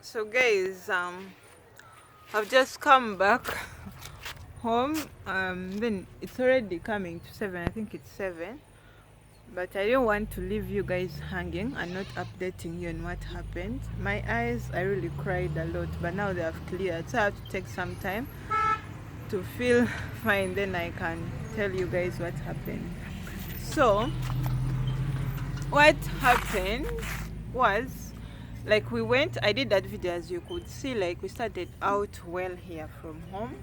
So guys, I've just come back home. Then it's already coming to 7. I think it's 7. But I didn't want to leave you guys hanging and not updating you on what happened. My eyes, I really cried a lot, but now they have cleared. So I have to take some time to feel fine. Then I can tell you guys what happened. So what happened was, like, we went, I did that video, as you could see. Like, we started out well here from home.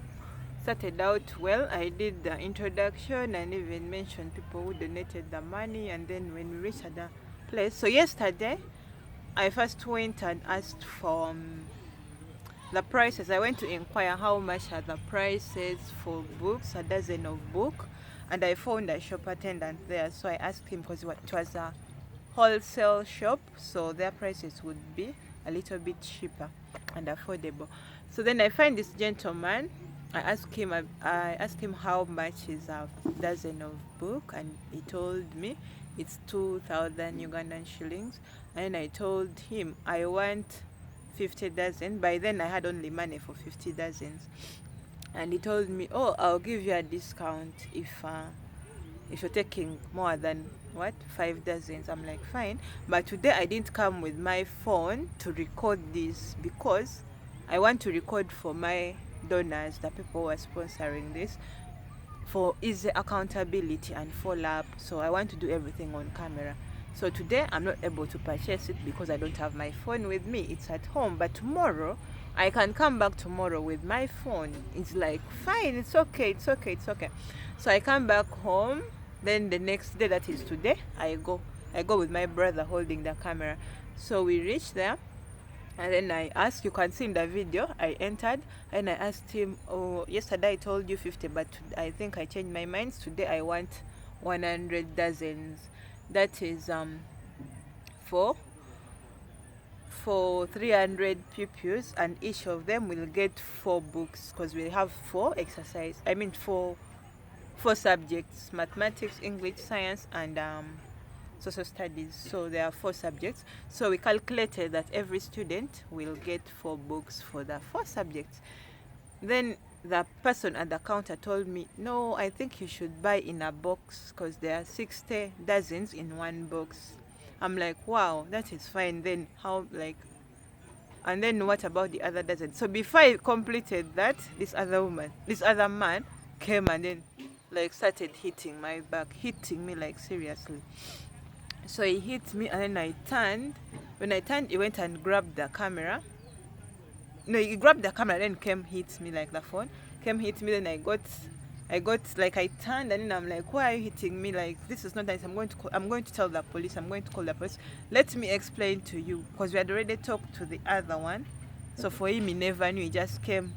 Started out well. I did the introduction and even mentioned people who donated the money. And then when we reached the place, so yesterday I first went and asked for the prices. I went to inquire how much are the prices for books, a dozen of book, and I found a shop attendant there. So I asked him, because it was a wholesale shop, so their prices would be a little bit cheaper and affordable. So then I find this gentleman. I asked him how much is a dozen of book, and he told me it's 2,000 Ugandan shillings. And I told him I want 50 dozen. By then I had only money for 50 dozens, and he told me, oh, I'll give you a discount if you're taking more than what 5 dozens. I'm like, fine. But today I didn't come with my phone to record this, because I want to record for my donors, the people who are sponsoring this, for easy accountability and follow-up. So I want to do everything on camera. So today I'm not able to purchase it because I don't have my phone with me. It's at home. But tomorrow I can come back tomorrow with my phone. It's like, fine, it's okay. So I come back home. Then the next day, that is today, I go with my brother holding the camera. So we reach there, and then I asked, you can see in the video, I entered and I asked him, oh, yesterday I told you 50, but I think I changed my mind. Today I want 100 dozens. That is for 300 pupils, and each of them will get 4 books, because we have 4 subjects: mathematics, English, science, and social studies. So there are 4 subjects. So we calculated that every student will get 4 books for the 4 subjects. Then the person at the counter told me, no, I think you should buy in a box, because there are 60 dozens in one box. I'm like, wow, that is fine. Then how, like, and then what about the other dozen? So before I completed that, this other man came and then, like, started hitting my back, hitting me, like, seriously. So he hit me, and then I turned. When I turned, he went and grabbed the camera. No, he grabbed the camera, then came hit me, like the phone. Came hit me, then I got like, I turned, and then I'm like, why are you hitting me? Like, this is not nice. I'm going to tell the police. I'm going to call the police. Let me explain to you, because we had already talked to the other one. So for him, he never knew. He just came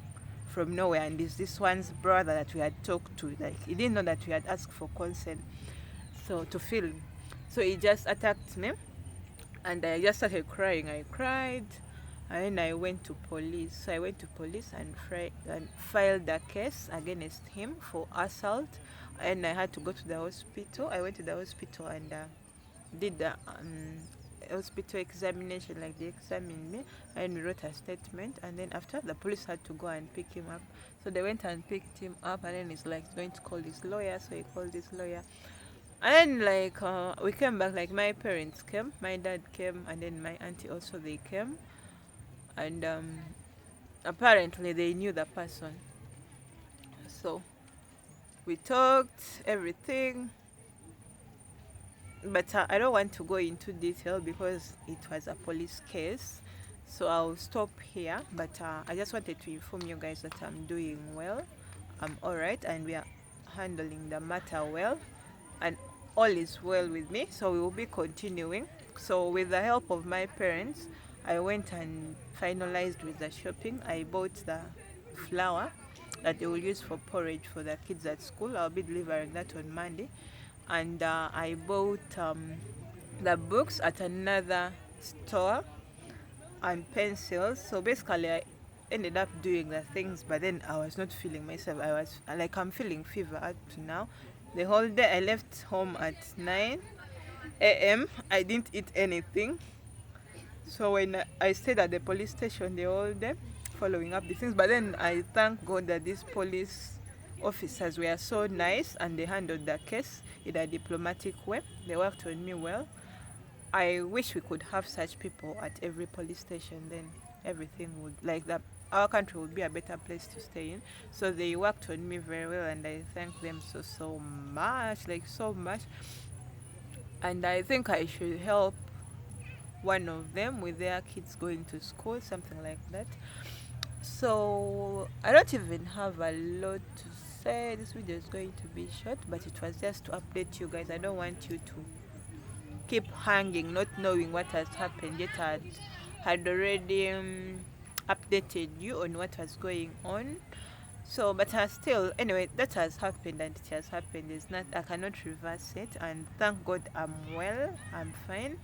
from nowhere, and this one's brother that we had talked to. Like, he didn't know that we had asked for consent, so to film. So he just attacked me, and I just started crying. I cried, and then I went to police. So I went to police and filed a case against him for assault, and I had to go to the hospital. I went to the hospital and did the hospital examination. Like, they examined me and we wrote a statement, and then after, the police had to go and pick him up. So they went and picked him up, and then he's like going to call his lawyer. So he called his lawyer, and then, like, we came back. Like, my parents came, my dad came, and then my auntie also, they came. And apparently they knew the person. So we talked everything, but I don't want to go into detail because it was a police case. So I'll stop here. But I just wanted to inform you guys that I'm doing well. I'm alright, and we are handling the matter well, and all is well with me. So we will be continuing. So with the help of my parents, I went and finalized with the shopping. I bought the flour that they will use for porridge for the kids at school. I'll be delivering that on Monday. And I bought the books at another store, and pencils. So basically, I ended up doing the things, but then I was not feeling myself. I was like, I'm feeling fever up to now. The whole day I left home at 9 a.m. I didn't eat anything. So when I stayed at the police station the whole day, following up the things, but then I thank God that these police officers were so nice and they handled the case in a diplomatic way. They worked on me well. I wish we could have such people at every police station. Then everything would like that. Our country would be a better place to stay in. So they worked on me very well, and I thank them so much, like so much. And I think I should help one of them with their kids going to school, something like that. So I don't even have a lot to say. This video is going to be short, but it was just to update you guys. I don't want you to keep hanging, not knowing what has happened. Yet I had already updated you on what was going on. So, but I still, anyway, that has happened and it has happened. It's not, I cannot reverse it. And thank God I'm well, I'm fine.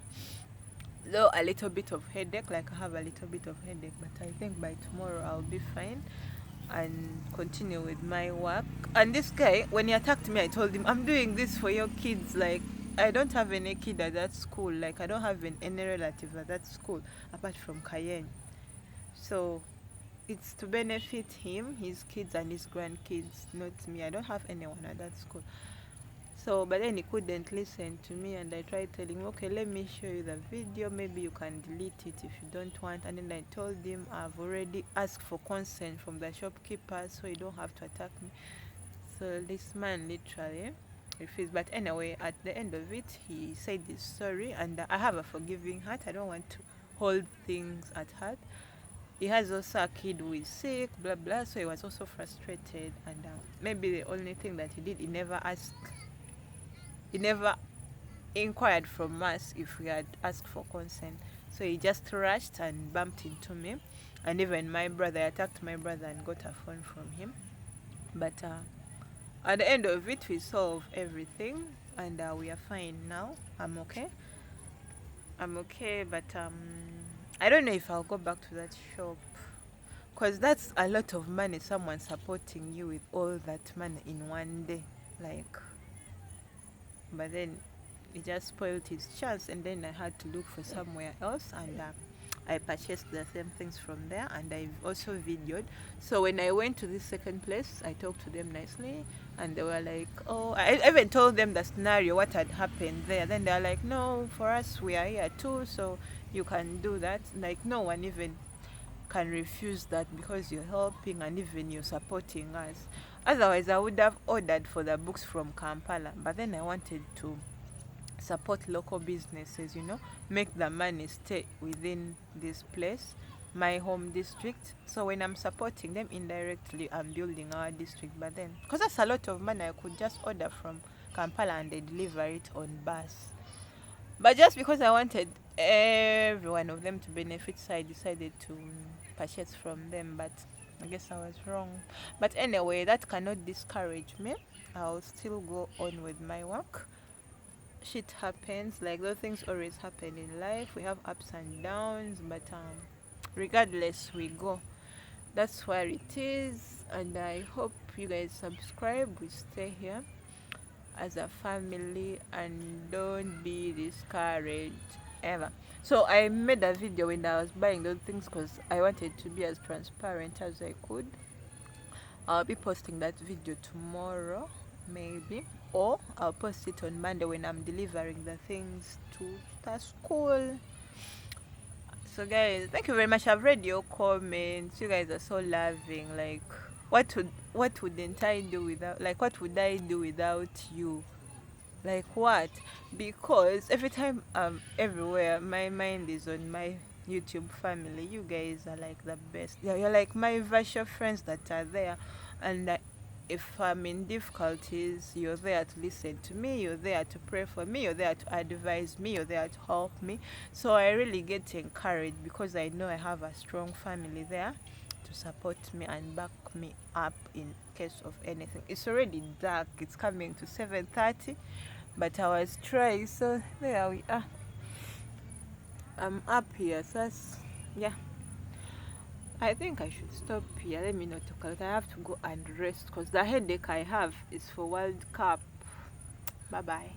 Though a little bit of headache, like I have a little bit of headache, but I think by tomorrow I'll be fine and continue with my work. And this guy, when he attacked me, I told him, I'm doing this for your kids. Like, I don't have any kid at that school. Like, I don't have any relative at that school apart from Cayenne. So it's to benefit him, his kids, and his grandkids, not me. I don't have anyone at that school. So, but then he couldn't listen to me, and I tried telling him, okay, let me show you the video. Maybe you can delete it if you don't want. And then I told him I've already asked for consent from the shopkeeper, so you don't have to attack me. So this man literally refused. But anyway, at the end of it, he said he's sorry, and I have a forgiving heart. I don't want to hold things at heart. He has also a kid who is sick, blah blah. So he was also frustrated, and maybe the only thing that he did, he never inquired from us if we had asked for consent. So he just rushed and bumped into me, and even my brother. I attacked my brother and got a phone from him. But at the end of it, we solved everything, and we are fine now. I'm okay. But I don't know if I'll go back to that shop, because that's a lot of money, someone supporting you with all that money in one day. Like, but then it just spoiled his chance, and then I had to look for somewhere else, and I purchased the same things from there, and I've also videoed. So when I went to this second place, I talked to them nicely, and they were like, oh, I even told them the scenario, what had happened there. Then they're like, no, for us, we are here too, so you can do that. Like, no one even can refuse that, because you're helping and even you're supporting us. Otherwise, I would have ordered for the books from Kampala, but then I wanted to support local businesses, make the money stay within this place, my home district. So when I'm supporting them indirectly, I'm building our district. But then, because that's a lot of money, I could just order from Kampala and they deliver it on bus. But just because I wanted every one of them to benefit, so I decided to purchase from them. But I guess I was wrong. But anyway, that cannot discourage me. I'll still go on with my work. Shit happens, like those things always happen in life. We have ups and downs, but regardless, we go. That's where it is, and I hope you guys subscribe. We stay here as a family and don't be discouraged ever. So I made a video when I was buying those things because I wanted to be as transparent as I could. I'll be posting that video tomorrow, maybe, or I'll post it on Monday when I'm delivering the things to the school. So guys, thank you very much. I've read your comments. You guys are so loving. Like, what wouldn't I do without, like, what would I do without you? Like, what? Because every time I'm everywhere, my mind is on my YouTube family. You guys are like the best. Yeah, you're like my virtual friends that are there, and if I'm in difficulties, you're there to listen to me, you're there to pray for me, you're there to advise me, you're there to help me. So I really get encouraged because I know I have a strong family there to support me and back me up in case of anything. It's already dark, it's coming to 7:30, but I was trying, so there we are. I'm up here, so that's, yeah. I think I should stop here. Let me not talk a lot. I have to go and rest because the headache I have is for World Cup. Bye bye.